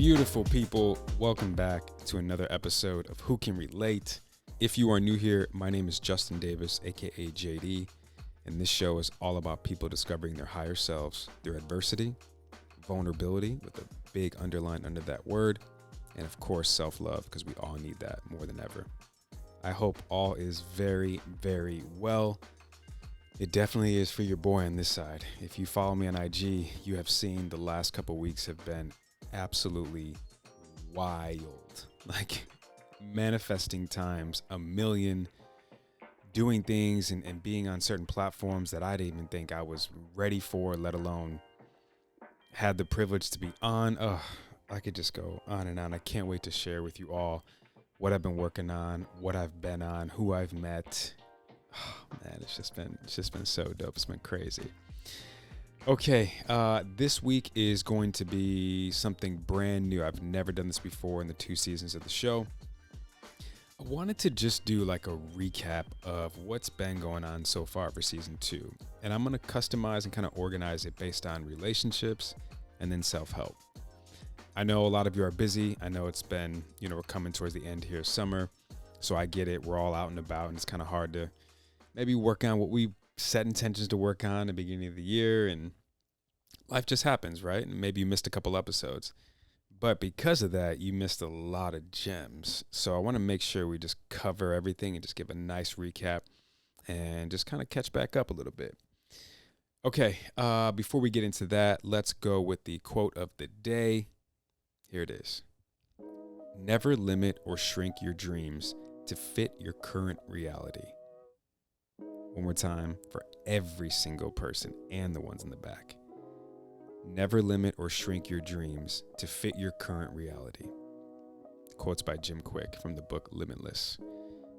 Beautiful people, welcome back to another episode of Who Can Relate. If you are new here, my name is Justin Davis, aka JD, and this show is all about people discovering their higher selves through adversity, vulnerability with a big underline under that word, and of course self-love, because we all need that more than ever. I hope all is very, very well. It definitely is for your boy on this side. If you follow me on IG, you have seen the last couple weeks have been absolutely wild. Like manifesting times a million, doing things and being on certain platforms that I didn't even think I was ready for, let alone had the privilege to be on. I could just go on and on. I can't wait to share with you all what I've been working on, what I've been on, who I've met. Oh, man, it's just been so dope. It's been crazy. Okay, this week is going to be something brand new. I've never done this before in the 2 seasons of the show. I wanted to just do like a recap of what's been going on so far for season 2. And I'm going to customize and kind of organize it based on relationships and then self-help. I know a lot of you are busy. I know it's been, we're coming towards the end here of summer. So I get it. We're all out and about, and it's kind of hard to maybe work on what we set intentions to work on at the beginning of the year, and life just happens, right? And maybe you missed a couple episodes, but because of that, you missed a lot of gems. So I want to make sure we just cover everything and just give a nice recap and just kind of catch back up a little bit. Okay, before we get into that, let's go with the quote of the day. Here it is. Never limit or shrink your dreams to fit your current reality. One more time for every single person and the ones in the back. Never limit or shrink your dreams to fit your current reality. Quotes by Jim Quick from the book Limitless.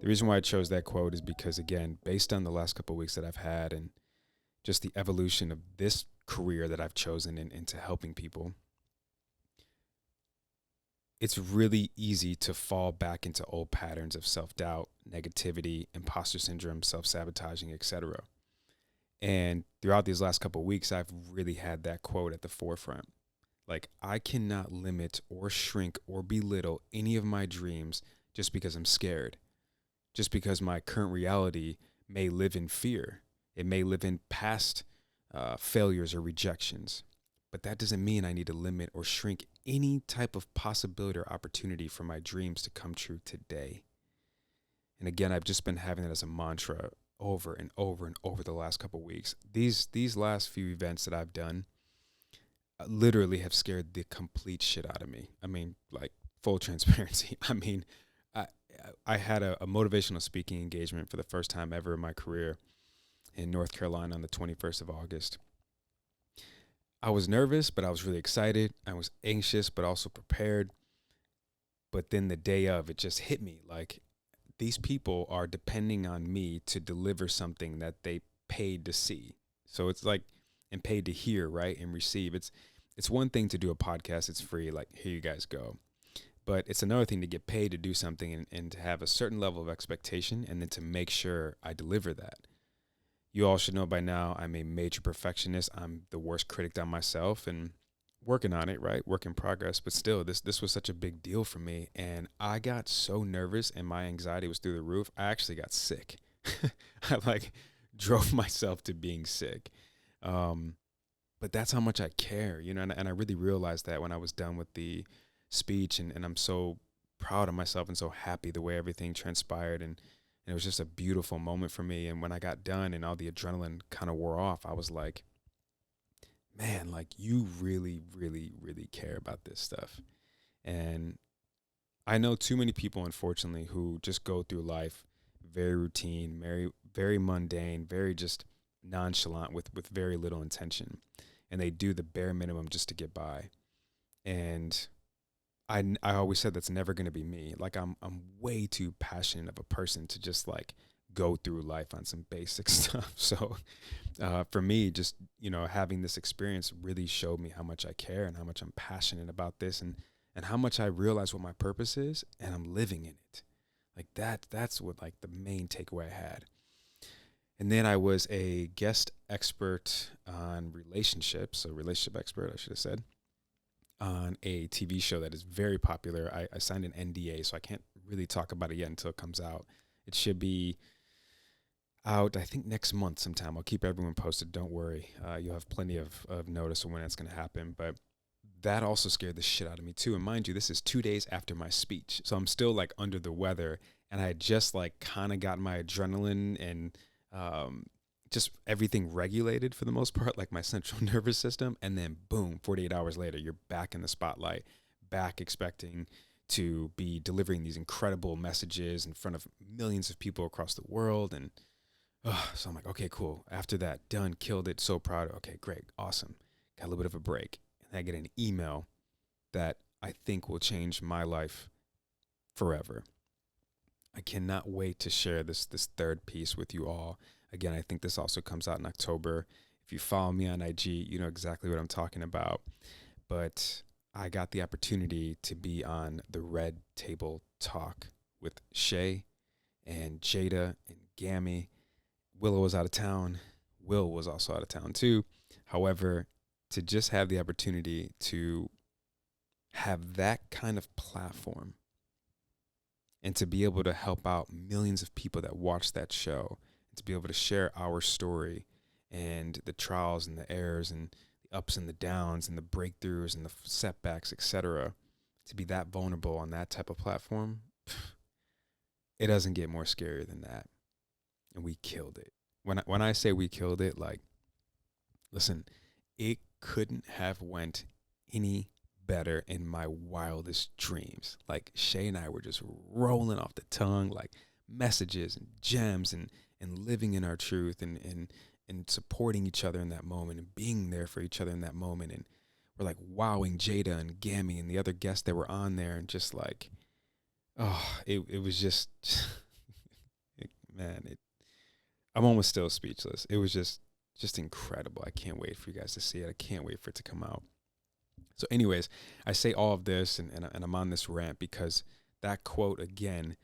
The reason why I chose that quote is because, again, based on the last couple of weeks that I've had and just the evolution of this career that I've chosen into helping people, it's really easy to fall back into old patterns of self-doubt, negativity, imposter syndrome, self-sabotaging, etc. And throughout these last couple of weeks, I've really had that quote at the forefront. Like, I cannot limit or shrink or belittle any of my dreams just because I'm scared, just because my current reality may live in fear. It may live in past failures or rejections. But that doesn't mean I need to limit or shrink any type of possibility or opportunity for my dreams to come true today. And again, I've just been having it as a mantra over and over and over the last couple of weeks. These last few events that I've done literally have scared the complete shit out of me. I mean, like, full transparency. I mean, I had a motivational speaking engagement for the first time ever in my career in North Carolina on the 21st of August. I was nervous, but I was really excited. I was anxious, but also prepared. But then the day of, it just hit me like, these people are depending on me to deliver something that they paid to see. So it's like, and paid to hear, right? And receive. It's one thing to do a podcast. It's free. Like, here you guys go. But it's another thing to get paid to do something and to have a certain level of expectation and then to make sure I deliver that. You all should know by now, I'm a major perfectionist. I'm the worst critic on myself and working on it, right? Work in progress. But still, this was such a big deal for me. And I got so nervous and my anxiety was through the roof. I actually got sick. I drove myself to being sick. But that's how much I care, and I really realized that when I was done with the speech, and I'm so proud of myself and so happy the way everything transpired. And it was just a beautiful moment for me. And when I got done and all the adrenaline kind of wore off, I was like, man, like, you really, really, really care about this stuff. And I know too many people, unfortunately, who just go through life very routine, very, very mundane, very just nonchalant with very little intention. And they do the bare minimum just to get by. And I always said that's never going to be me. Like, I'm way too passionate of a person to just like go through life on some basic stuff. So for me, just, having this experience really showed me how much I care and how much I'm passionate about this and how much I realize what my purpose is and I'm living in it. Like that's what like the main takeaway I had. And then I was a guest expert on relationships, a relationship expert, I should have said, on a TV show that is very popular. I signed an NDA, so I can't really talk about it yet until it comes out. It should be out, I think, next month sometime. I'll keep everyone posted. Don't worry. You'll have plenty of notice of when it's going to happen. But that also scared the shit out of me too. And mind you, this is 2 days after my speech. So I'm still like under the weather. And I had just like kind of got my adrenaline and just everything regulated for the most part, like my central nervous system. And then boom, 48 hours later, you're back in the spotlight, back expecting to be delivering these incredible messages in front of millions of people across the world. And so I'm like, okay, cool. After that, done, killed it, so proud. Okay, great, awesome. Got a little bit of a break. And I get an email that I think will change my life forever. I cannot wait to share this third piece with you all. Again, I think this also comes out in October. If you follow me on IG, you know exactly what I'm talking about. But I got the opportunity to be on the Red Table Talk with Shay and Jada and Gammy. Willow was out of town. Will was also out of town too. However, to just have the opportunity to have that kind of platform and to be able to help out millions of people that watch that show, and to be able to share our story and the trials and the errors and the ups and the downs and the breakthroughs and the setbacks, etc., to be that vulnerable on that type of platform, it doesn't get more scary than that. And we killed it. When I say we killed it, like, listen, it couldn't have went any better in my wildest dreams. Like, Shay and I were just rolling off the tongue, like messages and gems and living in our truth and supporting each other in that moment and being there for each other in that moment. And we're like wowing Jada and Gammy and the other guests that were on there, and just like, it was just, I'm almost still speechless. It was just incredible. I can't wait for you guys to see it. I can't wait for it to come out. So anyways, I say all of this and I'm on this rant because that quote, again,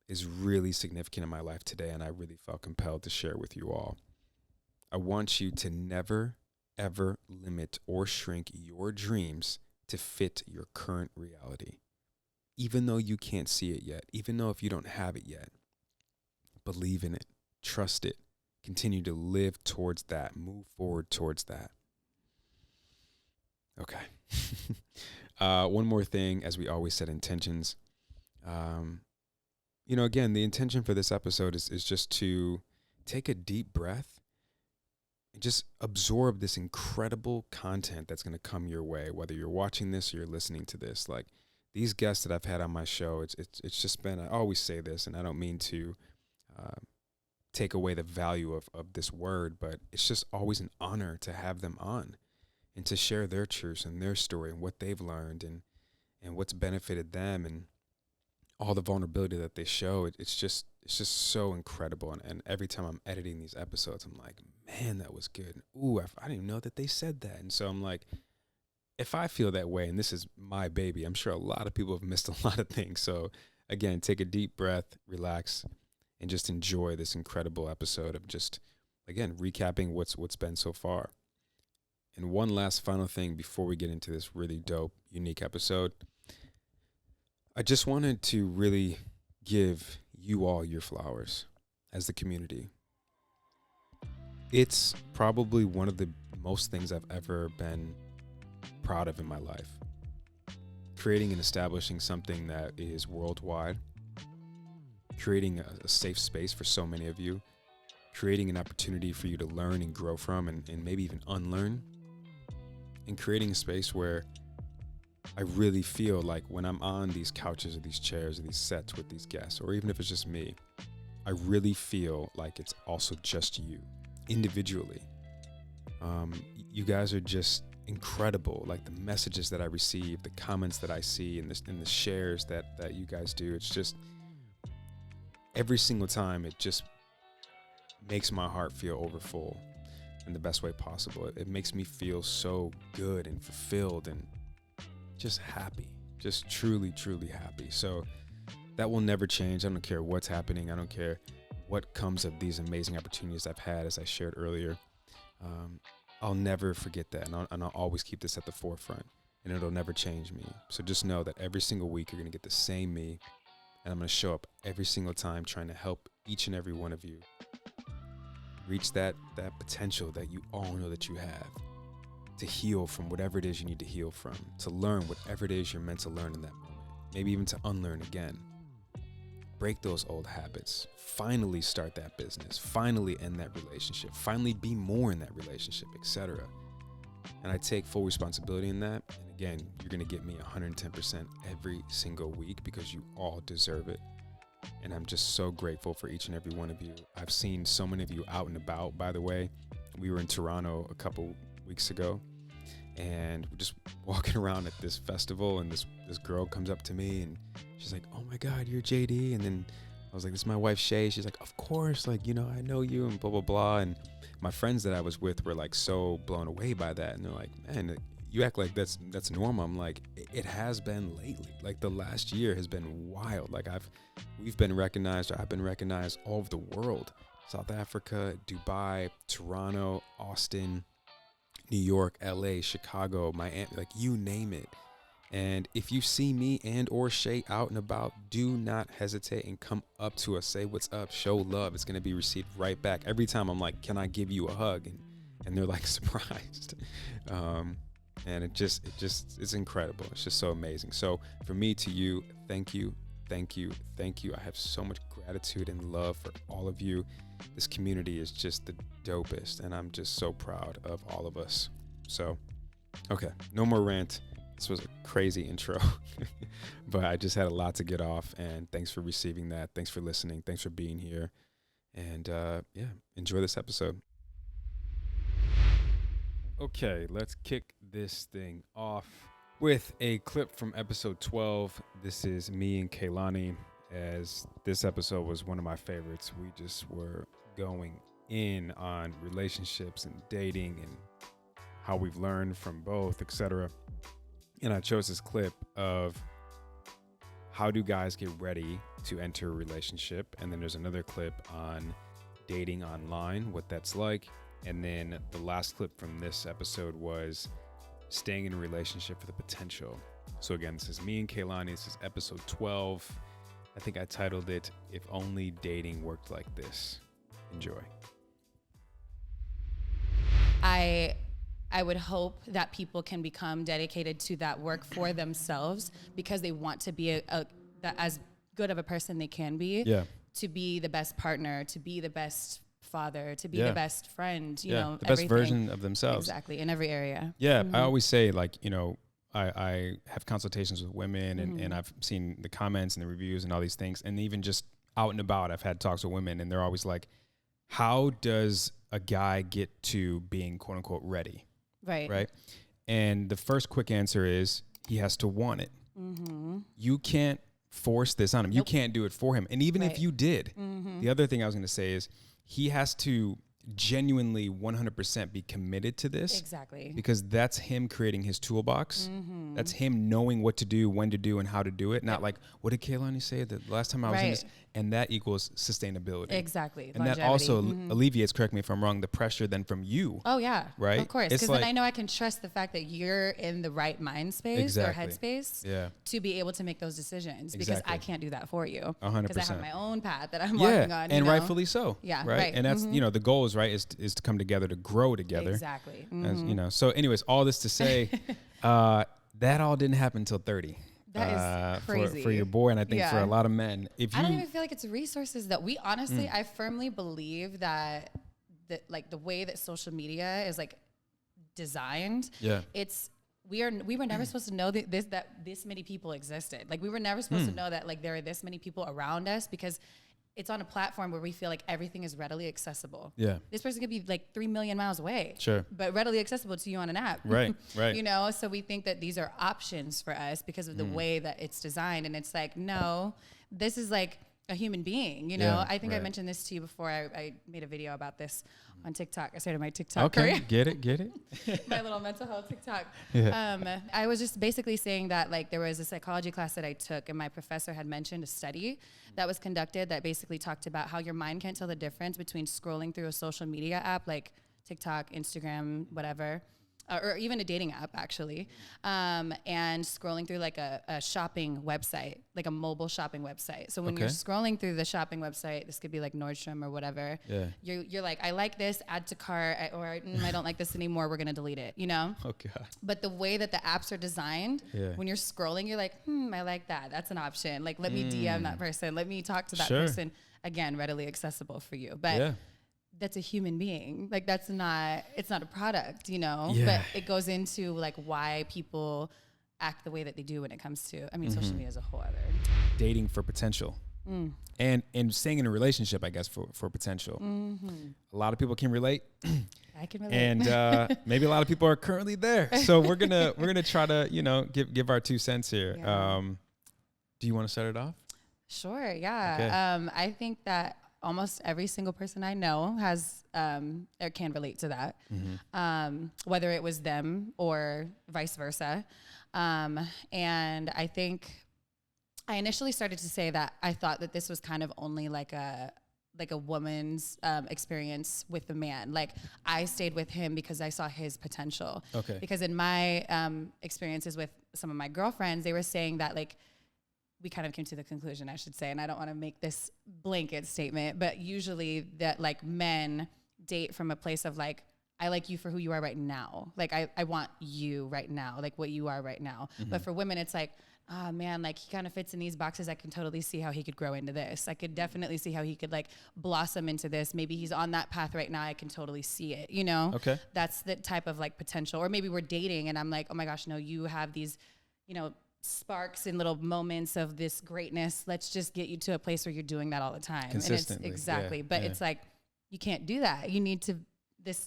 is really significant in my life today, and I really felt compelled to share with you all. I want you to never, ever limit or shrink your dreams to fit your current reality. Even though you can't see it yet, even though if you don't have it yet, believe in it, trust it, continue to live towards that, move forward towards that. Okay. One more thing, as we always set intentions. Again, the intention for this episode is just to take a deep breath and just absorb this incredible content that's going to come your way, whether you're watching this or you're listening to this. Like, these guests that I've had on my show, it's just been, I always say this, and I don't mean to take away the value of this word, but it's just always an honor to have them on and to share their truths and their story and what they've learned and what's benefited them and all the vulnerability that they show. It's just so incredible. And every time I'm editing these episodes, I'm like, man, that was good. Ooh, I didn't even know that they said that. And so I'm like, if I feel that way, and this is my baby, I'm sure a lot of people have missed a lot of things. So again, take a deep breath, relax, and just enjoy this incredible episode of just, again, recapping what's been so far. And one last final thing before we get into this really dope, unique episode. I just wanted to really give you all your flowers as the community. It's probably one of the most things I've ever been proud of in my life. Creating and establishing something that is worldwide, creating a safe space for so many of you, creating an opportunity for you to learn and grow from and maybe even unlearn, and creating a space where I really feel like when I'm on these couches or these chairs or these sets with these guests, or even if it's just me, I really feel like it's also just you individually. You guys are just incredible. Like, the messages that I receive, the comments that I see, and the shares that you guys do, it's just every single time it just makes my heart feel overfull in the best way possible. It makes me feel so good and fulfilled and just happy, just truly, truly happy. So that will never change. I don't care what's happening. I don't care what comes of these amazing opportunities I've had, as I shared earlier. I'll never forget that, and I'll always keep this at the forefront. and it'll never change me. So just know that every single week you're going to get the same me, and I'm going to show up every single time trying to help each and every one of you reach that potential that you all know that you have, to heal from whatever it is you need to heal from, to learn whatever it is you're meant to learn in that moment, maybe even to unlearn again. Break those old habits, finally start that business, finally end that relationship, finally be more in that relationship, etc. And I take full responsibility in that. And again, you're going to get me 110% every single week because you all deserve it. And I'm just so grateful for each and every one of you. I've seen so many of you out and about, by the way. We were in Toronto a couple weeks ago, and we're just walking around at this festival, and this girl comes up to me and she's like, "Oh my God, you're JD." And then I was like, "This is my wife, Shay." She's like, "Of course, like, you know, I know you," and blah, blah, blah. And my friends that I was with were like so blown away by that. And they're like, "Man, you act like that's normal." I'm like, it has been lately. Like the last year has been wild. Like we've been recognized, or I've been recognized all over the world. South Africa, Dubai, Toronto, Austin, New York, LA, Chicago, Miami, like you name it. And if you see me and or Shay out and about, do not hesitate and come up to us. Say what's up, show love. It's going to be received right back. Every time I'm like, "Can I give you a hug?" And they're like surprised. And it's incredible. It's just so amazing. So for me to you, thank you, thank you, thank you. I have so much gratitude and love for all of you. This community is just the dopest, and I'm just so proud of all of us. So, okay, no more rant. This was a crazy intro, but I just had a lot to get off, and thanks for receiving that. Thanks for listening. Thanks for being here. And yeah, enjoy this episode. Okay, let's kick this thing off with a clip from episode 12. This is me and Kaylani, as this episode was one of my favorites. We just were going in on relationships and dating and how we've learned from both, etc. And I chose this clip of how do guys get ready to enter a relationship. And then there's another clip on dating online, what that's like. And then the last clip from this episode was staying in a relationship for the potential. So again, this is me and Kaylani. This is episode 12. I think I titled it, "If Only Dating Worked Like This." Enjoy. I would hope that people can become dedicated to that work for themselves because they want to be as good of a person they can be, to be the best partner, to be the best father, to be the best friend, you know, the best version of themselves. Exactly, in every area. Yeah, I always say, like, you know, I have consultations with women, and I've seen the comments and the reviews and all these things, and even just out and about, I've had talks with women, and they're always like, how does a guy get to being quote unquote ready? Right. And the first quick answer is he has to want it. You can't force this on him. You can't do it for him. And even if you did, the other thing I was going to say is he has to genuinely 100% be committed to this. Exactly. Because that's him creating his toolbox. That's him knowing what to do, when to do, and how to do it. Not like, what did Kaylani say the last time I was in this? And that equals sustainability. Exactly. And that also alleviates, correct me if I'm wrong, the pressure then from you. Oh, yeah. Right? Of course. Because then I know I can trust the fact that you're in the right mind space or headspace to be able to make those decisions. Because I can't do that for you. 100%. Because I have my own path that I'm working on. And rightfully so. Yeah. Right. And that's, you know, the goal is, right, is to come together, to grow together. Exactly. As, you know, so anyways, all this to say, that all didn't happen until 30. That is crazy. For your boy, and I think for a lot of men. If you, I don't even feel like it's resources that we honestly, I firmly believe that like the way that social media is like designed, we were never supposed to know that this many people existed. Like we were never supposed to know that like there are this many people around us because it's on a platform where we feel like everything is readily accessible. Yeah. This person could be like 3 million miles away. Sure. But readily accessible to you on an app. Right. You know, so we think that these are options for us because of the way that it's designed. And it's like, no, this is like a human being, you know? I think I mentioned this to you before. I made a video about this on TikTok. I started my TikTok career. Get it. My little mental health TikTok. Yeah. I was just basically saying that like there was a psychology class that I took and my professor had mentioned a study that was conducted that basically talked about how your mind can't tell the difference between scrolling through a social media app like TikTok, Instagram, whatever, or even a dating app actually, and scrolling through like a shopping website, like a mobile shopping website. So when you're scrolling through the shopping website, this could be like Nordstrom or whatever. Yeah. You're like, I like this, add to cart, or I don't like this anymore. We're gonna delete it. You know. Oh God. But the way that the apps are designed, when you're scrolling, you're like, I like that. That's an option. Like, let me DM that person. Let me talk to that person. Again, readily accessible for you, but. That's a human being. Like it's not a product, you know, but it goes into like why people act the way that they do when it comes to, social media as a whole other. Dating for potential and staying in a relationship, I guess, for potential. A lot of people can relate. I can relate. And maybe a lot of people are currently there. So we're going to try to, give our 2 cents here. Yeah. Do you want to start it off? Sure. Yeah. Okay. I think that almost every single person I know has or can relate to that, whether it was them or vice versa. And I think I initially started to say that I thought that this was kind of only like a woman's experience with a man. Like I stayed with him because I saw his potential. Okay. Because in my experiences with some of my girlfriends, they were saying that like, we kind of came to the conclusion, I should say, and I don't want to make this blanket statement, but usually that like men date from a place of like, I like you for who you are right now. Like I want you right now, like what you are right now. But for women, it's like, oh man, like he kind of fits in these boxes. I can totally see how he could grow into this. I could definitely see how he could like blossom into this. Maybe he's on that path right now. I can totally see it, you know? Okay. That's the type of like potential. Or maybe we're dating and I'm like, oh my gosh, no, you have these, sparks and little moments of this greatness. Let's just get you to a place where you're doing that all the time. Consistently. And it's exactly, but it's like, you can't do that. You need to,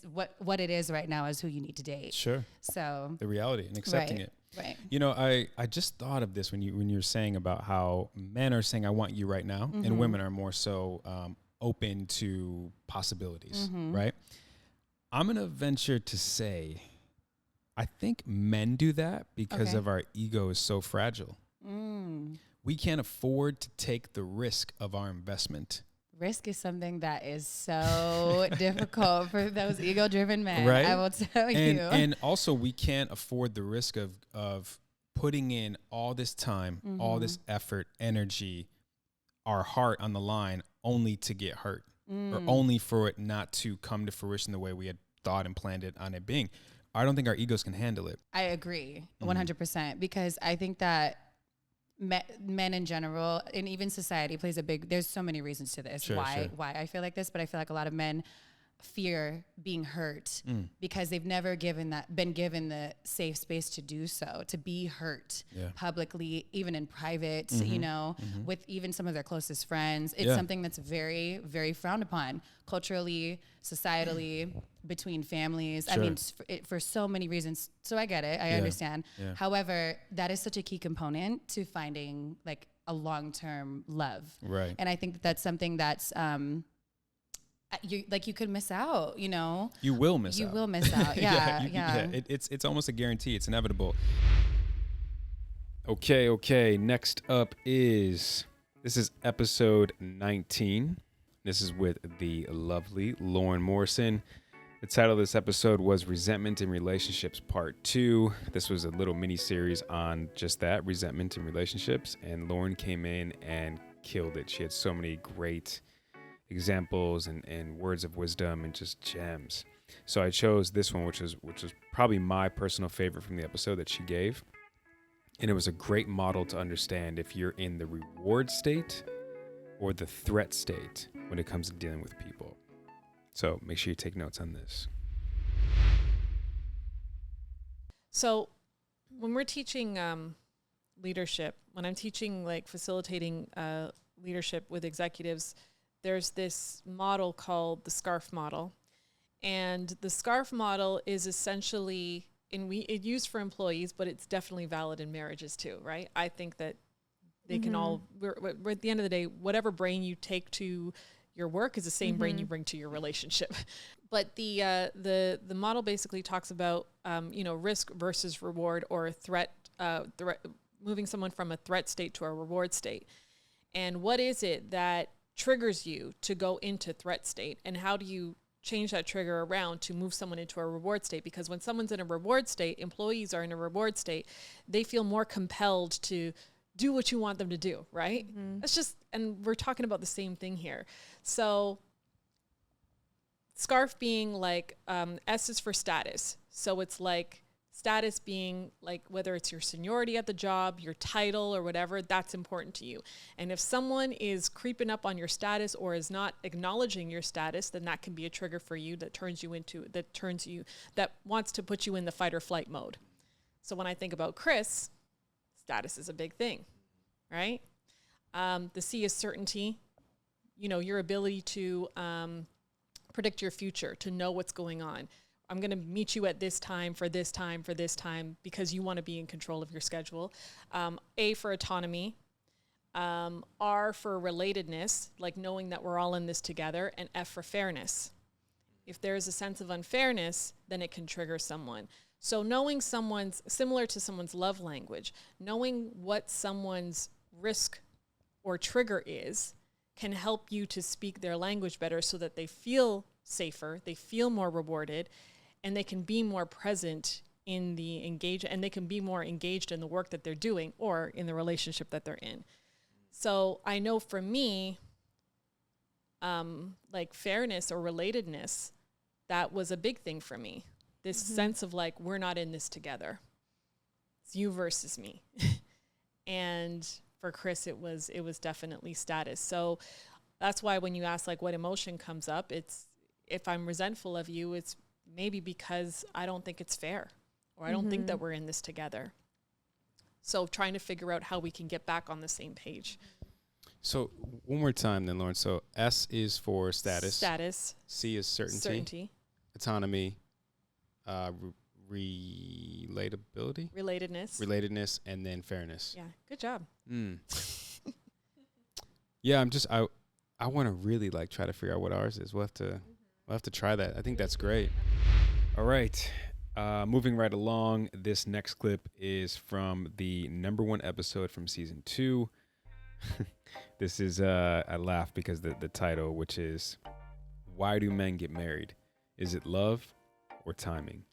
what it is right now is who you need to date. Sure. So the reality and accepting it. Right. I just thought of this when you're saying about how men are saying, I want you right now. And women are more so open to possibilities. Right. I'm going to venture to say, I think men do that because of our ego is so fragile. We can't afford to take the risk of our investment. Risk is something that is so difficult for those ego-driven men. Right? I will tell you. And also, we can't afford the risk of putting in all this time, all this effort, energy, our heart on the line, only to get hurt, or only for it not to come to fruition the way we had thought and planned it on it being. I don't think our egos can handle it. I agree 100% because I think that men in general and even society plays there's so many reasons to this, why I feel like this, but I feel like a lot of men fear being hurt because they've never been given the safe space to do so, to be hurt publicly, even in private, with even some of their closest friends. It's something that's very, very frowned upon culturally, societally, between families. Sure. I mean, for so many reasons. So I get it. I understand. Yeah. However, that is such a key component to finding like a long-term love. Right. And I think that's something that's, you could miss out, You will miss out. You will miss out. Yeah. It's almost a guarantee. It's inevitable. Okay. Next up this is episode 19. This is with the lovely Lauren Morrison. The title of this episode was Resentment in Relationships Part 2. This was a little mini series on just that, resentment in relationships. And Lauren came in and killed it. She had so many great examples and words of wisdom and just gems. So I chose this one, which was probably my personal favorite from the episode that she gave. And it was a great model to understand if you're in the reward state or the threat state when it comes to dealing with people. So make sure you take notes on this. So when we're teaching leadership, when I'm teaching like facilitating leadership with executives, there's this model called the SCARF model. And the SCARF model is essentially, it's used for employees, but it's definitely valid in marriages too, right? I think that they can all, we're at the end of the day, whatever brain you take to your work is the same brain you bring to your relationship. But the model basically talks about, risk versus reward, or threat, moving someone from a threat state to a reward state. And what is it that triggers you to go into threat state, and how do you change that trigger around to move someone into a reward state. Because when someone's in a reward state, employees are in a reward state, they feel more compelled to do what you want them to do, right? That's just, and we're talking about the same thing here. So SCARF being like, S is for status. So it's like status being like, whether it's your seniority at the job, your title or whatever, that's important to you. And if someone is creeping up on your status or is not acknowledging your status, then that can be a trigger for you that that wants to put you in the fight or flight mode. So when I think about Chris, status is a big thing, right? The C is certainty, your ability to predict your future, to know what's going on. I'm going to meet you at this time for this time for this time because you want to be in control of your schedule. A for autonomy. R for relatedness, like knowing that we're all in this together. And F for fairness. If there's a sense of unfairness, then it can trigger someone. So knowing similar to someone's love language, knowing what someone's risk or trigger is can help you to speak their language better so that they feel safer, they feel more rewarded, and they can be more present in the engagement, and they can be more engaged in the work that they're doing or in the relationship that they're in. So I know for me, like fairness or relatedness, that was a big thing for me. This sense of like, we're not in this together. It's you versus me. And for Chris, it was definitely status. So that's why when you ask like what emotion comes up, it's, if I'm resentful of you, it's maybe because I don't think it's fair, or I don't think that we're in this together. So trying to figure out how we can get back on the same page. So one more time then, Lauren. So S is for status. Status. C is certainty. Autonomy. Relatability. Relatedness, and then fairness. Yeah, good job. Yeah, I want to really like try to figure out what ours is. We'll have to try that. I think that's great. All right. Moving right along, this next clip is from the #1 episode from season 2. This is, I laugh because the title, which is, Why Do Men Get Married? Is it love or timing?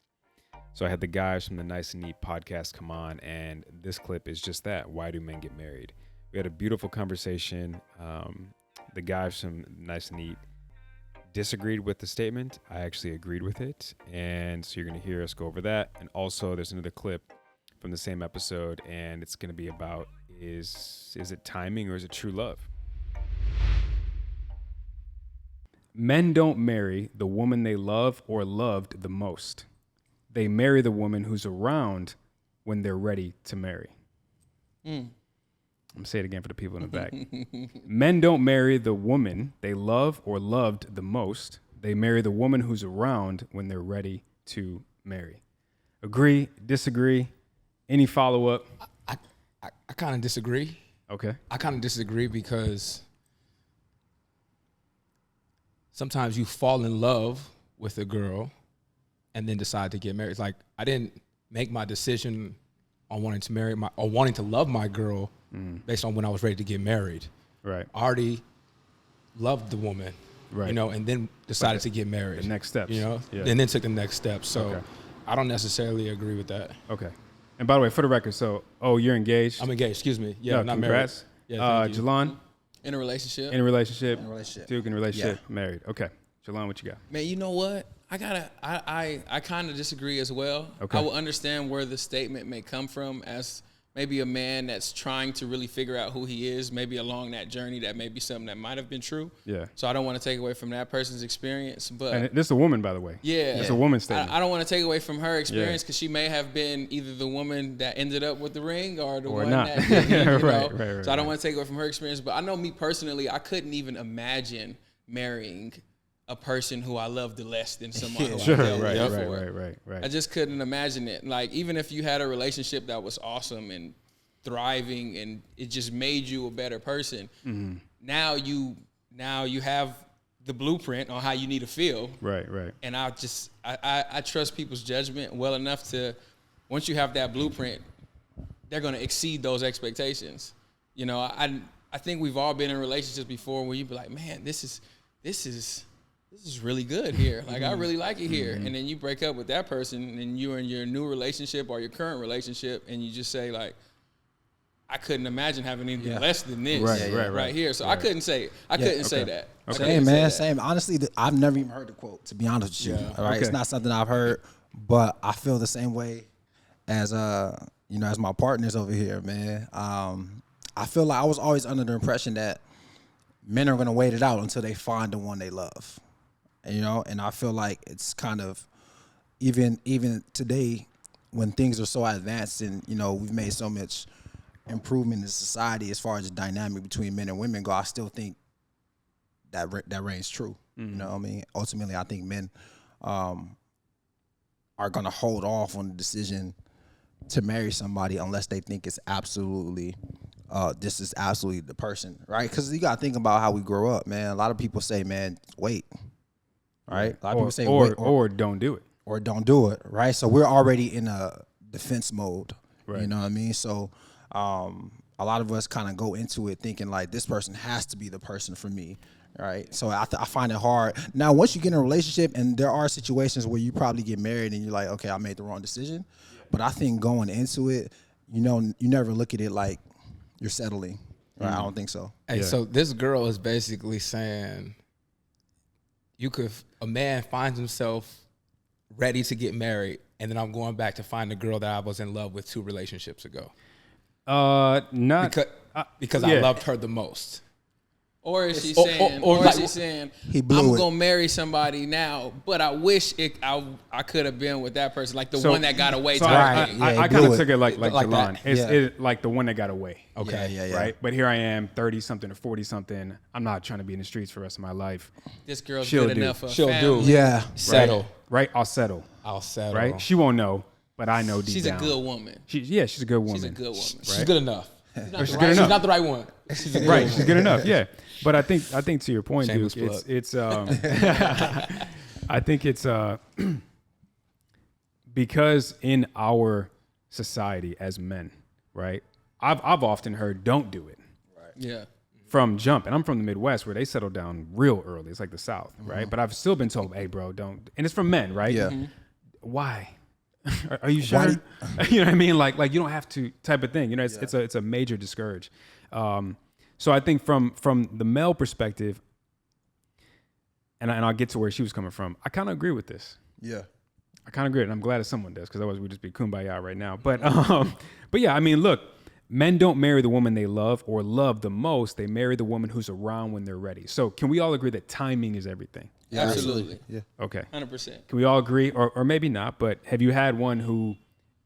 So I had the guys from the Nice and Neat podcast come on, and this clip is just that. Why do men get married? We had a beautiful conversation. The guys from Nice and Neat disagreed with the statement. I actually agreed with it. And so you're going to hear us go over that. And also there's another clip from the same episode, and it's going to be about, is it timing or is it true love? Men don't marry the woman they love or loved the most. They marry the woman who's around when they're ready to marry. I'm going to say it again for the people in the back. Men don't marry the woman they love or loved the most. They marry the woman who's around when they're ready to marry. Agree? Disagree? Any follow-up? I kind of disagree. Okay. I kind of disagree because sometimes you fall in love with a girl and then decide to get married. It's like, I didn't make my decision on wanting to marry or wanting to love my girl based on when I was ready to get married. Right. I already loved the woman, right, and then decided to get married. The next steps. Yeah. And then took the next steps. So okay. I don't necessarily agree with that. Okay. And by the way, for the record, you're engaged? I'm engaged, excuse me. Yeah, no, not congrats. married. Yeah, Jalon? In a relationship. Duke in a relationship. Yeah. Married. Okay. Jalon, what you got? Man, you know what? I kind of disagree as well. Okay. I will understand where the statement may come from as maybe a man that's trying to really figure out who he is, maybe along that journey. That may be something that might have been true. Yeah. So I don't want to take away from that person's experience. But and this is a woman, by the way. Yeah. It's a woman's statement. I don't want to take away from her experience because she may have been either the woman that ended up with the ring or the one not. that didn't, right. So I don't want to take away from her experience. But I know me personally, I couldn't even imagine marrying a person who I loved less than someone who sure, I loved right. I just couldn't imagine it. Like, even if you had a relationship that was awesome and thriving and it just made you a better person, now you have the blueprint on how you need to feel. Right. And I trust people's judgment well enough to, once you have that blueprint, they're going to exceed those expectations. You know, I think we've all been in relationships before where you'd be like, man, this is this is really good here. Like, I really like it here. And then you break up with that person and you're in your new relationship or your current relationship and you just say, like, I couldn't imagine having anything less than this right here. So I couldn't say that. Okay. Same, man. Same. Honestly, I've never even heard the quote, to be honest with you. All right. It's not something I've heard, but I feel the same way as as my partners over here, man. I feel like I was always under the impression that men are gonna wait it out until they find the one they love. And I feel like it's kind of even today when things are so advanced and we've made so much improvement in society as far as the dynamic between men and women go, I still think that reigns true. You know what I mean? Ultimately, I think men are gonna hold off on the decision to marry somebody unless they think it's absolutely this is absolutely the person, right? Because you gotta think about how we grow up, man. A lot of people say, man, wait. Right? A lot of people say wait, or don't do it. Or don't do it, right? So we're already in a defense mode. Right. You know what I mean? So a lot of us kind of go into it thinking like this person has to be the person for me, right? So I find it hard. Now, once you get in a relationship, and there are situations where you probably get married and you're like, okay, I made the wrong decision. But I think going into it, you never look at it like you're settling. Right? I don't think so. Hey, so this girl is basically saying a man finds himself ready to get married, and then I'm going back to find the girl that I was in love with 2 relationships ago. Because I loved her the most. Or is she saying, I'm gonna marry somebody now, but I wish I could have been with that person, like the one that got away. I kind of took it like Jelon. It's like the one that got away. Okay, yeah. Right, but here I am, 30 something or 40 something. I'm not trying to be in the streets for the rest of my life. This girl's good enough for She'll family. do. Yeah, settle. Right, I'll settle. Right, she won't know, but I know deep down. She's a good woman. She's a good woman. Right? She's good enough. She's not the right one. She's good enough. Yeah, but I think to your point, Duke, it's I think it's because in our society as men, right? I've often heard don't do it. Right. Yeah. From jump, and I'm from the Midwest where they settle down real early. It's like the South, right? But I've still been told, hey, bro, don't. And it's from men, right? Yeah. Why? Are you sure? You know what I mean? Like you don't have to type of thing. It's a major discourage. So I think from the male perspective, and I'll get to where she was coming from. I kind of agree with this. Yeah. I kind of agree, and I'm glad that someone does, because otherwise we'd just be kumbaya right now. But yeah, I mean, look, men don't marry the woman they love or love the most. They marry the woman who's around when they're ready. So can we all agree that timing is everything? Yeah, absolutely. Yeah. Okay. 100%. Can we all agree, or maybe not? But have you had one who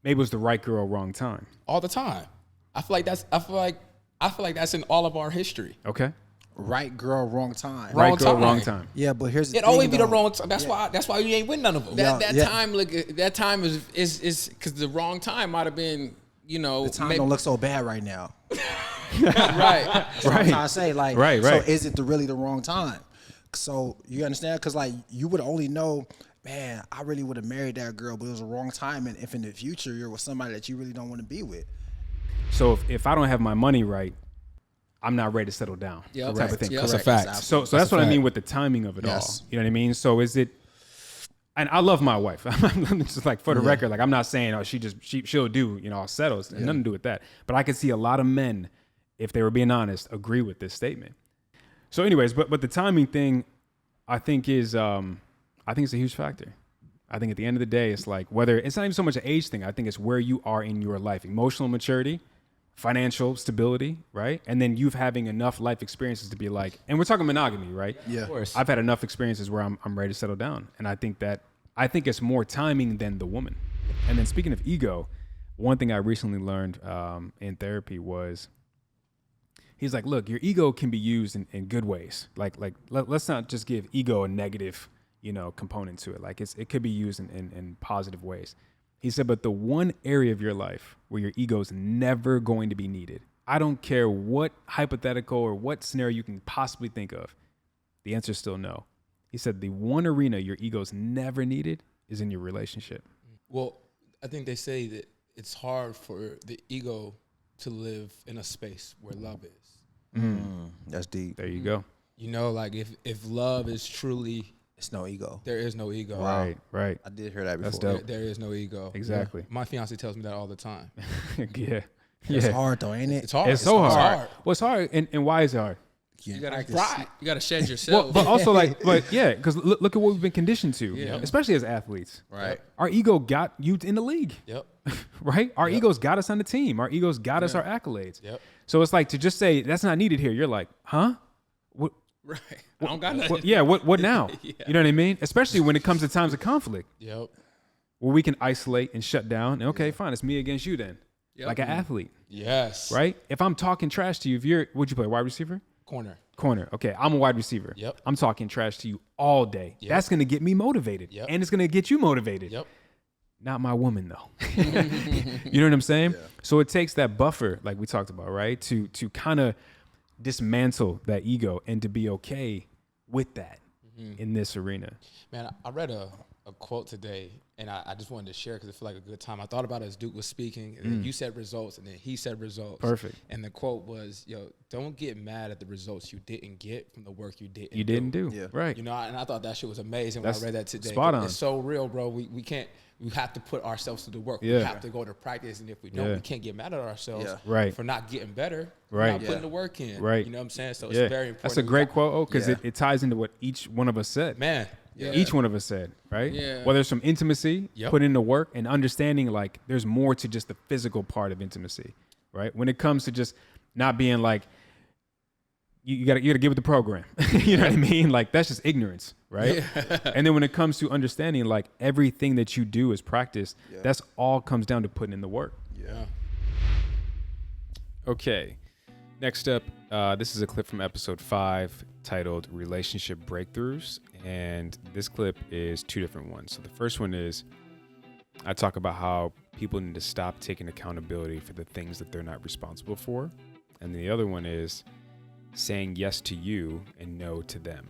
maybe was the right girl, wrong time? All the time. I feel like that's in all of our history. Okay. Right girl, wrong time. Right girl, wrong time. Yeah, but here's the thing. It always be the wrong time. That's why you ain't win none of them. That time is because the wrong time might have been, the time don't look so bad right now. Right. That's what I'm trying to say. Like, right. So is it really the wrong time? So you understand? Because like you would only know, man, I really would have married that girl, but it was the wrong time. And if in the future you're with somebody that you really don't want to be with. So if I don't have my money right, I'm not ready to settle down. Yeah, type of thing. That's a fact. So that's what I mean with the timing of it all. You know what I mean? So is it? And I love my wife. I'm just like, for the record, like I'm not saying she'll do, I'll settle. It's nothing to do with that. But I could see a lot of men, if they were being honest, agree with this statement. So anyways, but the timing thing, I think it's a huge factor. I think at the end of the day, it's like it's not even so much an age thing. I think it's where you are in your life, emotional maturity, financial stability, right? And then you've having enough life experiences to be like, and we're talking monogamy, right? Yeah. Of course. I've had enough experiences where I'm ready to settle down. And I think it's more timing than the woman. And then speaking of ego, one thing I recently learned in therapy was, he's like, look, your ego can be used in good ways. Let's not just give ego a negative, component to it. Like it could be used in positive ways. He said, but the one area of your life where your ego is never going to be needed, I don't care what hypothetical or what scenario you can possibly think of, the answer is still no. He said the one arena your ego is never needed is in your relationship. Well, I think they say that it's hard for the ego to live in a space where love is. That's deep. There you go. Like if love is truly It's no ego. There is no ego. Right, right. I did hear that before. That's dope. There is no ego. Exactly. My fiance tells me that all the time. Yeah. It's hard though, ain't it? It's hard. It's so hard. hard. Well, it's hard. And why is it hard? You gotta shed Well, yourself. but also but yeah, because look at what we've been conditioned to, Yeah. especially as athletes. Right. Our ego got you in the league. Yep. Right? Our egos got us on the team. Our egos got us our accolades. Yep. So it's like to just say that's not needed here. You're like, huh? What? Right. I don't got nothing. What now? You know what I mean? Especially when it comes to times of conflict, Yep. where we can isolate and shut down. And okay, fine, it's me against you then. Yep. Like an athlete, Yes. right? If I'm talking trash to you, would you play wide receiver? Corner. Okay, I'm a wide receiver. Yep. I'm talking trash to you all day. Yep. That's going to get me motivated. Yep. And it's going to get you motivated. Yep. Not my woman, though. You know what I'm saying? Yeah. So it takes that buffer, like we talked about, right? To kind of dismantle that ego and to be okay with that in this arena. Man, I read a quote today, and I just wanted to share because it felt like a good time. I thought about it as Duke was speaking, and then you said results, and then he said results. Perfect. And the quote was, don't get mad at the results you didn't get from the work you didn't do. Yeah. Right. And I thought that shit was amazing That's when I read that today. spot on. It's so real, bro. We have to put ourselves to the work. Yeah. We have to go to practice, and if we don't, we can't get mad at ourselves Right. for not getting better, Right. not putting the work in. Right. You know what I'm saying? So it's Yeah. very important. That's a great quote, because Yeah. it ties into what each one of us said. Man. Yeah. Each one of us said, right? Yeah. Well, there's some intimacy, Yep. put in the work, and understanding like there's more to just the physical part of intimacy, right? When it comes to just not being like, you gotta give it the program. You know what I mean? Like that's just ignorance, right? Yeah. And then when it comes to understanding, like everything that you do is practice. Yeah. That's all comes down to putting in the work. Yeah. Okay. Next up, this is a clip from episode 5 titled Relationship Breakthroughs. And this clip is 2 different ones. So the first one is I talk about how people need to stop taking accountability for the things that they're not responsible for. And the other one is saying yes to you and no to them.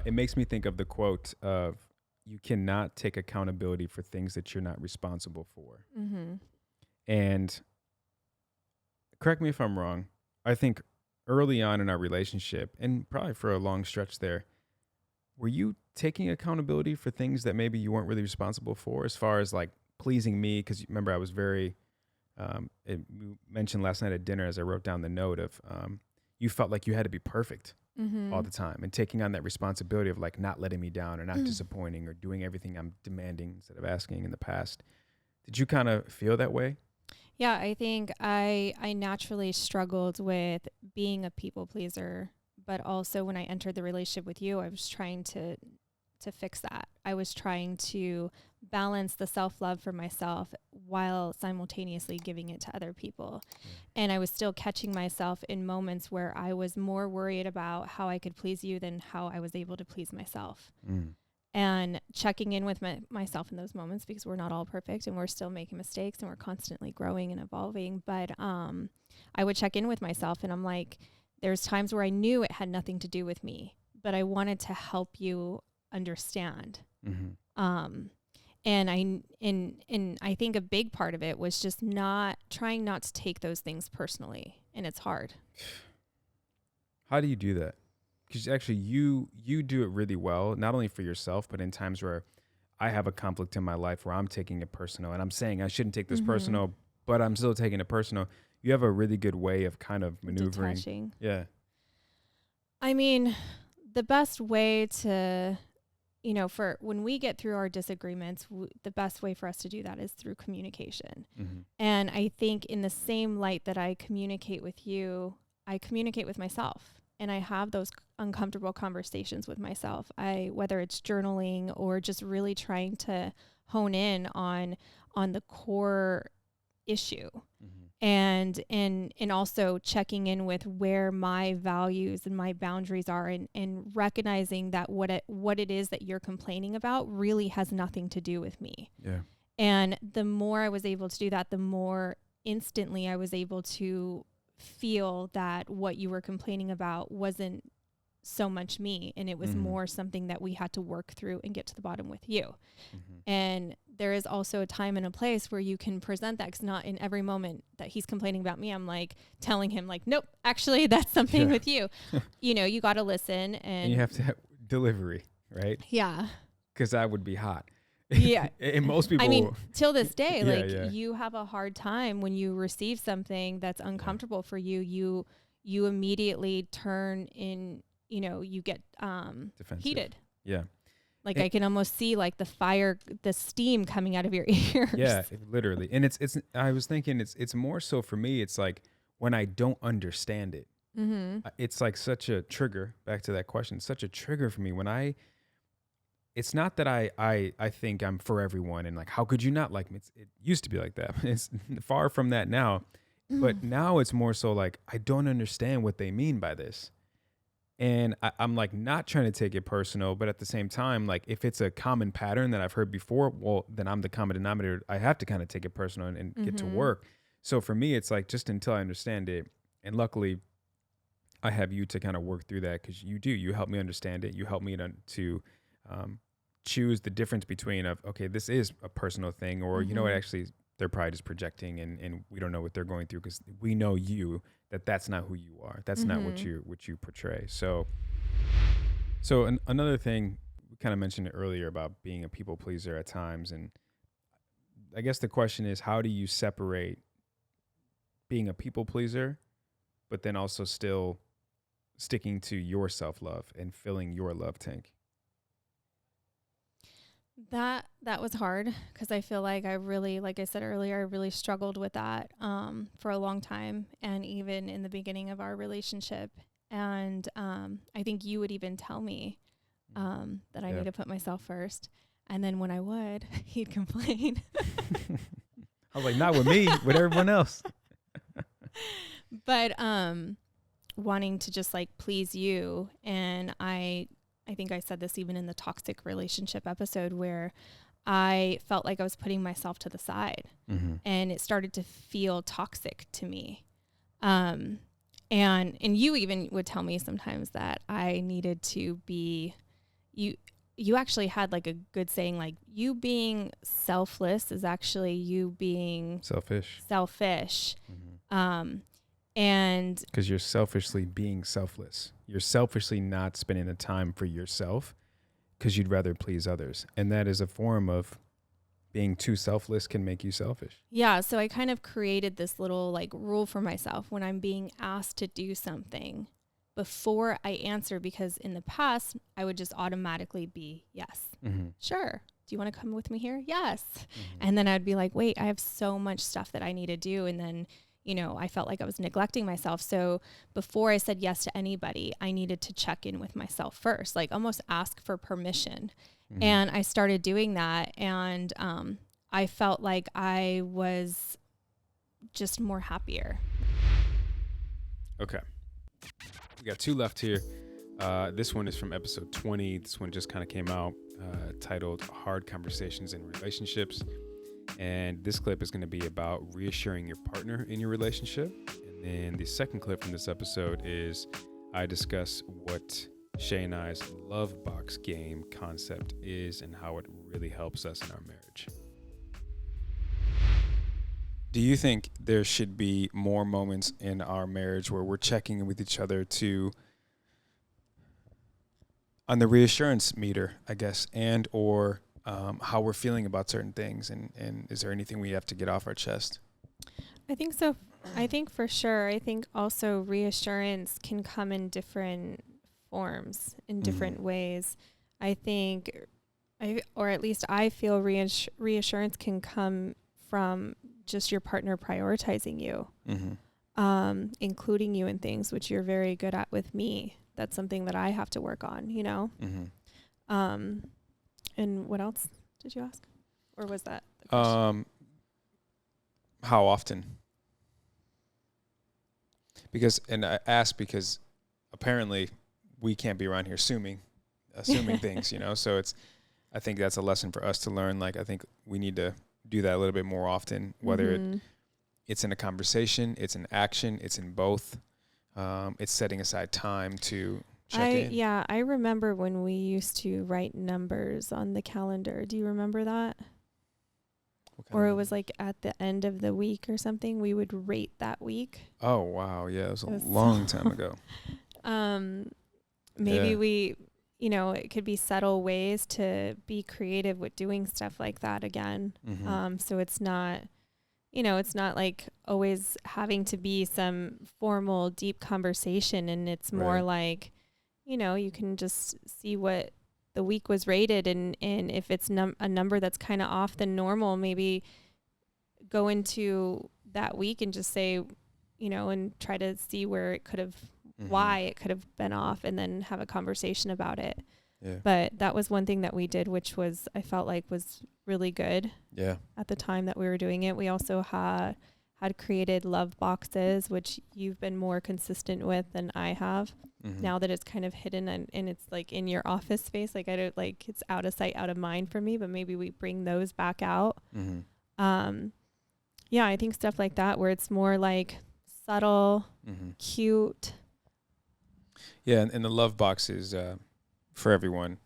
It makes me think of the quote of, you cannot take accountability for things that you're not responsible for. Mm-hmm. And correct me if I'm wrong, I think early on in our relationship, and probably for a long stretch there, were you taking accountability for things that maybe you weren't really responsible for, as far as like pleasing me? Because remember, I was very, you mentioned last night at dinner as I wrote down the note of, you felt like you had to be perfect all the time, and taking on that responsibility of like not letting me down or not disappointing or doing everything I'm demanding instead of asking in the past. Did you kind of feel that way? Yeah, I think I naturally struggled with being a people pleaser, but also when I entered the relationship with you, I was trying to fix that. I was trying to balance the self-love for myself while simultaneously giving it to other people. And I was still catching myself in moments where I was more worried about how I could please you than how I was able to please myself. And checking in with myself in those moments, because we're not all perfect and we're still making mistakes and we're constantly growing and evolving. But I would check in with myself, and I'm like, there's times where I knew it had nothing to do with me, but I wanted to help you understand. And I think a big part of it was just trying not to take those things personally, and it's hard. How do you do that? Because actually you do it really well, not only for yourself, but in times where I have a conflict in my life where I'm taking it personal and I'm saying I shouldn't take this personal, but I'm still taking it personal. You have a really good way of kind of maneuvering. Detaching. Yeah. I mean, the best way to, for when we get through our disagreements, the best way for us to do that is through communication. And I think in the same light that I communicate with you, I communicate with myself. And I have those uncomfortable conversations with myself. Whether it's journaling or just really trying to hone in on the core issue, and also checking in with where my values and my boundaries are, and recognizing that what it is that you're complaining about really has nothing to do with me. Yeah. And the more I was able to do that, the more instantly I was able to feel that what you were complaining about wasn't so much me, and it was more something that we had to work through and get to the bottom with you. And there is also a time and a place where you can present that, because not in every moment that he's complaining about me, I'm like telling him like, nope, actually that's something with you. You know, you got to listen, and you have to have delivery, right? Yeah. Because I would be hot. Yeah. And most people, I mean, till this day, Yeah, like you have a hard time when you receive something that's uncomfortable for you, you immediately turn in, you know, you get defensive. heated. Yeah. Like I can almost see like the fire, the steam coming out of your ears. Yeah, literally. And it's I was thinking it's more so for me, it's like when I don't understand it. It's like such a trigger, back to that question, such a trigger for me when it's not that I think I'm for everyone and like, how could you not like me? It used to be like that. It's far from that now. But now it's more so like, I don't understand what they mean by this. And I'm like not trying to take it personal, but at the same time, like if it's a common pattern that I've heard before, well, then I'm the common denominator. I have to kind of take it personal and get to work. So for me, it's like just until I understand it. And luckily, I have you to kind of work through that, because you help me understand it. You help me to choose the difference between okay, this is a personal thing, or you know what, actually they're probably just projecting and we don't know what they're going through, because we know that's not who you are. That's not what you portray. So another thing, we kind of mentioned it earlier about being a people pleaser at times, and I guess the question is, how do you separate being a people pleaser but then also still sticking to your self-love and filling your love tank? That was hard, because I feel like I really, like I said earlier, I really struggled with that for a long time, and even in the beginning of our relationship. And I think you would even tell me that I need to put myself first. And then when I would, he'd complain. I was like, not with me, with everyone else. But wanting to just like please you, and I think I said this even in the toxic relationship episode, where I felt like I was putting myself to the side, and it started to feel toxic to me. And you even would tell me sometimes that I needed to be, you actually had like a good saying, like, you being selfless is actually you being selfish. And because you're selfishly being selfless. You're selfishly not spending the time for yourself because you'd rather please others. And that is a form of being too selfless, can make you selfish. Yeah. So I kind of created this little like rule for myself when I'm being asked to do something before I answer, because in the past I would just automatically be yes. Sure. Do you want to come with me here? Yes. And then I'd be like, wait, I have so much stuff that I need to do. And then, you know, I felt like I was neglecting myself. So before I said yes to anybody, I needed to check in with myself first, like almost ask for permission. And I started doing that. And I felt like I was just more happier. Okay. We got 2 left here. This one is from episode 20. This one just kind of came out, titled Hard Conversations in Relationships. And this clip is going to be about reassuring your partner in your relationship. And then the second clip from this episode is I discuss what Shay and I's love box game concept is and how it really helps us in our marriage. Do you think there should be more moments in our marriage where we're checking in with each other on the reassurance meter, I guess, and or how we're feeling about certain things, and is there anything we have to get off our chest? I think so. I think for sure. I think also reassurance can come in different forms, in different ways. I think, or at least I feel reassurance can come from just your partner prioritizing you, including you in things, which you're very good at with me. That's something that I have to work on, you know? And what else did you ask? Or was that the question? How often? And I asked because apparently we can't be around here assuming things, you know? So I think that's a lesson for us to learn. Like, I think we need to do that a little bit more often, whether it's in a conversation, it's an action, it's in both. It's setting aside time to check in. Yeah, I remember when we used to write numbers on the calendar. Do you remember that? Or it was like at the end of the week or something, we would rate that week. Oh, wow. Yeah, it was a long time ago. Maybe we, it could be subtle ways to be creative with doing stuff like that again. So it's not, it's not like always having to be some formal, deep conversation. And it's more like, you can just see what the week was rated. And if it's a number that's kind of off the normal, maybe go into that week and just say, and try to see where it could have, why it could have been off, and then have a conversation about it. Yeah. But that was one thing that we did, which was, I felt like was really good. Yeah. At the time that we were doing it, we also had created love boxes, which you've been more consistent with than I have. Now that it's kind of hidden and it's like in your office space, like I don't like, it's out of sight, out of mind for me, but maybe we bring those back out. Yeah, I think stuff like that, where it's more like subtle, cute. Yeah. And the love boxes, for everyone.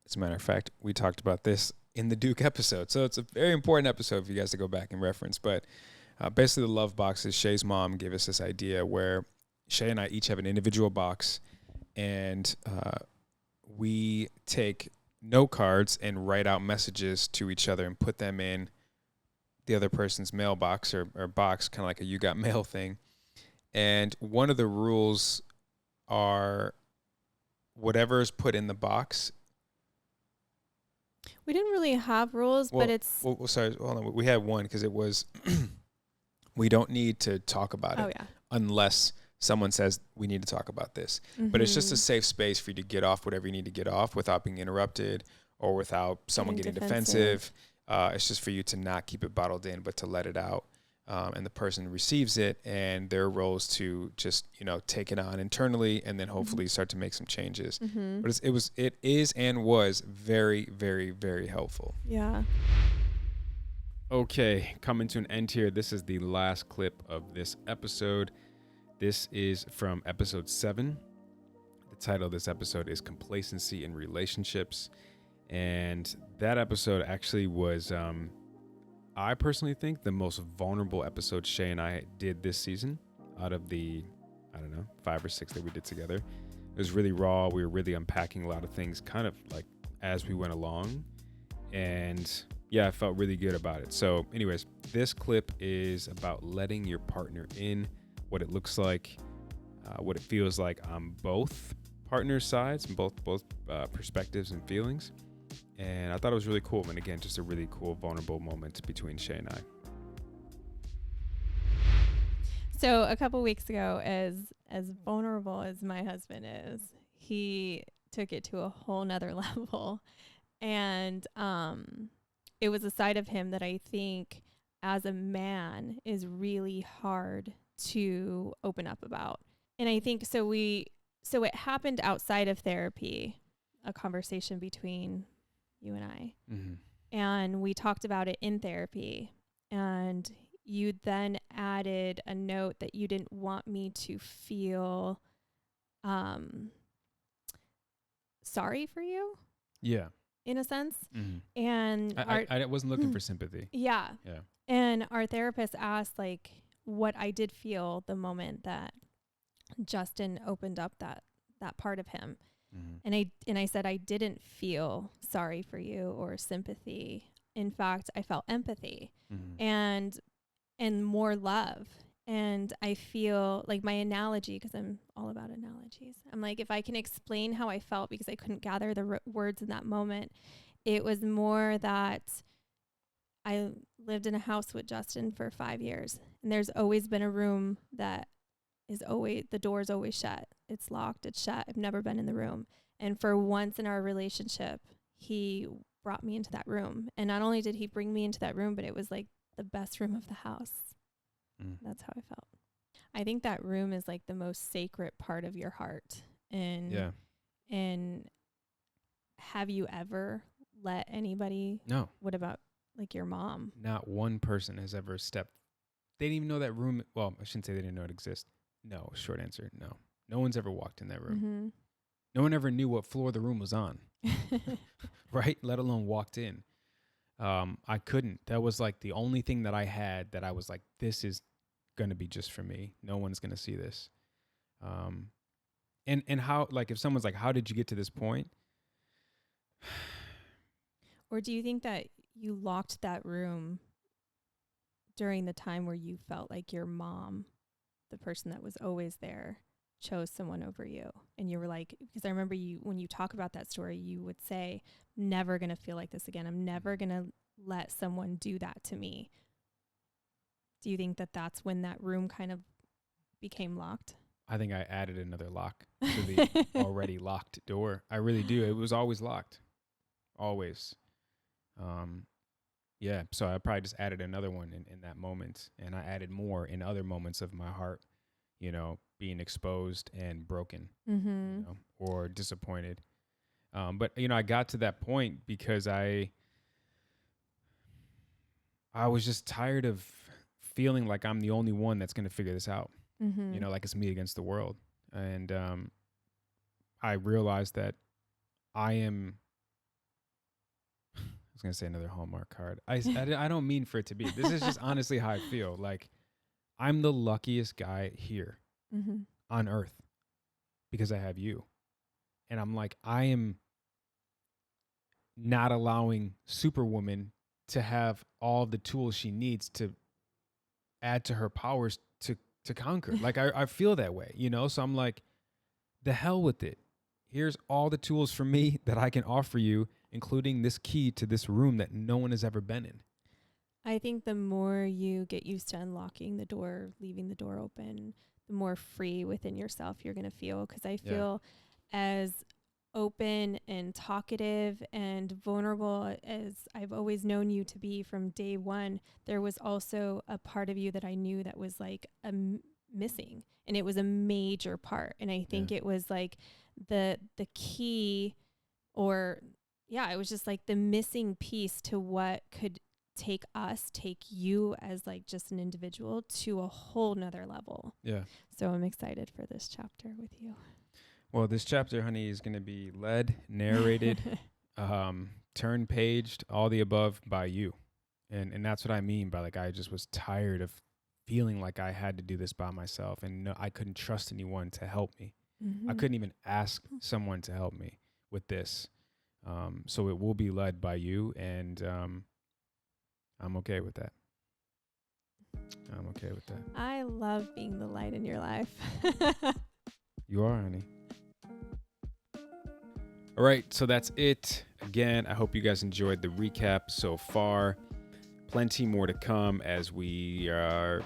As a matter of fact, we talked about this in the Duke episode. So it's a very important episode for you guys to go back and reference. But basically the love boxes, Shay's mom gave us this idea where Shay and I each have an individual box, and we take note cards and write out messages to each other and put them in the other person's mailbox or box, kind of like a You Got Mail thing. And one of the rules are whatever is put in the box. We didn't really have rules, but it's... Well, sorry, hold on. We had one because it was, we don't need to talk about it unless someone says we need to talk about this. But it's just a safe space for you to get off whatever you need to get off without being interrupted or without someone getting defensive. It's just for you to not keep it bottled in, but to let it out. And the person receives it, and their role is to just, take it on internally and then hopefully start to make some changes. But it is and was very, very, very helpful. Yeah. Okay, coming to an end here. This is the last clip of this episode. This is from episode 7. The title of this episode is Complacency in Relationships. And that episode actually was... I personally think the most vulnerable episode Shay and I did this season out of the, 5 or 6 that we did together. It was really raw. We were really unpacking a lot of things kind of like as we went along. And yeah, I felt really good about it. So anyways, this clip is about letting your partner in, what it looks like, what it feels like on both partners' sides and both perspectives and feelings. And I thought it was really cool. And again, just a really cool, vulnerable moment between Shay and I. So a couple weeks ago, as vulnerable as my husband is, he took it to a whole nother level. And it was a side of him that I think as a man is really hard to open up about. And I think so it happened outside of therapy, a conversation between you and I. And we talked about it in therapy. And you then added a note that you didn't want me to feel sorry for you. Yeah. In a sense. And I wasn't looking for sympathy. Yeah. Yeah. And our therapist asked like what I did feel the moment that Justin opened up that part of him. And I said I didn't feel sorry for you or sympathy. In fact, I felt empathy and more love. And I feel like my analogy, because I'm all about analogies. I'm like, if I can explain how I felt, because I couldn't gather the words in that moment, it was more that I lived in a house with Justin for 5 years, and there's always been a room that is always, the door's always shut. It's locked, it's shut. I've never been in the room. And for once in our relationship, he brought me into that room. And not only did he bring me into that room, but it was like the best room of the house. That's how I felt. I think that room is like the most sacred part of your heart. And yeah. And have you ever let anybody? No. What about like your mom? Not one person has ever stepped. They didn't even know that room. Well, I shouldn't say they didn't know it existed. No, short answer, no. No one's ever walked in that room. No one ever knew what floor the room was on, right? Let alone walked in. I couldn't. That was like the only thing that I had that I was like, this is going to be just for me. No one's going to see this. And how, like, if someone's like, how did you get to this point? Or do you think that you locked that room during the time where you felt like your mom, the person that was always there, chose someone over you? And you were like, because I remember you, when you talk about that story, you would say, never going to feel like this again. I'm never going to let someone do that to me. Do you think that that's when that room kind of became locked? I think I added another lock to the already locked door. I really do. It was always locked. Always. Yeah. So I probably just added another one in that moment. And I added more in other moments of my heart, you know, being exposed and broken, you know, or disappointed. But, you know, I got to that point because I was just tired of feeling like I'm the only one that's going to figure this out. You know, like it's me against the world. And I realized that I was going to say another Hallmark card. I don't mean for it to be. This is just honestly how I feel. Like, I'm the luckiest guy here on earth because I have you. And I'm like, I am not allowing Superwoman to have all the tools she needs to add to her powers to conquer. Like, I feel that way, you know? So I'm like, the hell with it. Here's all the tools for me that I can offer you, including this key to this room that no one has ever been in. I think the more you get used to unlocking the door, leaving the door open, the more free within yourself you're going to feel. Because I feel as open and talkative and vulnerable as I've always known you to be from day one, there was also a part of you that I knew that was like missing, and it was a major part. And I think it was like the key, or it was just like the missing piece to what could take you as like just an individual to a whole nother level. Yeah. So I'm excited for this chapter with you. Well, this chapter, honey, is going to be led, narrated, turn-paged, all the above by you. And that's what I mean by, like, I just was tired of feeling like I had to do this by myself, and I couldn't trust anyone to help me. I couldn't even ask someone to help me with this. So it will be led by you, and I'm okay with that. I'm okay with that. I love being the light in your life. You are, honey. All right, so that's it. Again, I hope you guys enjoyed the recap so far. Plenty more to come as we are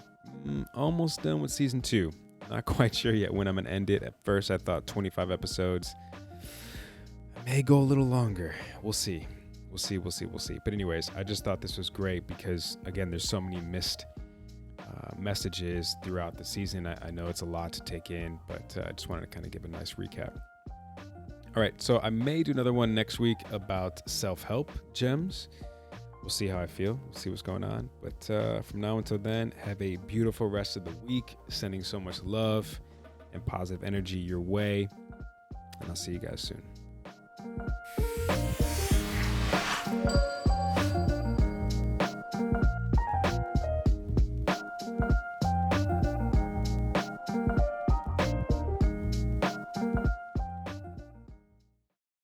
almost done with season 2. Not quite sure yet when I'm going to end it. At first, I thought 25 episodes. I may go a little longer. We'll see. We'll see. But anyways, I just thought this was great because, again, there's so many missed messages throughout the season. I know it's a lot to take in, but I just wanted to kind of give a nice recap. All right, so I may do another one next week about self-help gems. We'll see how I feel. We'll see what's going on. But from now until then, have a beautiful rest of the week. Sending so much love and positive energy your way. And I'll see you guys soon.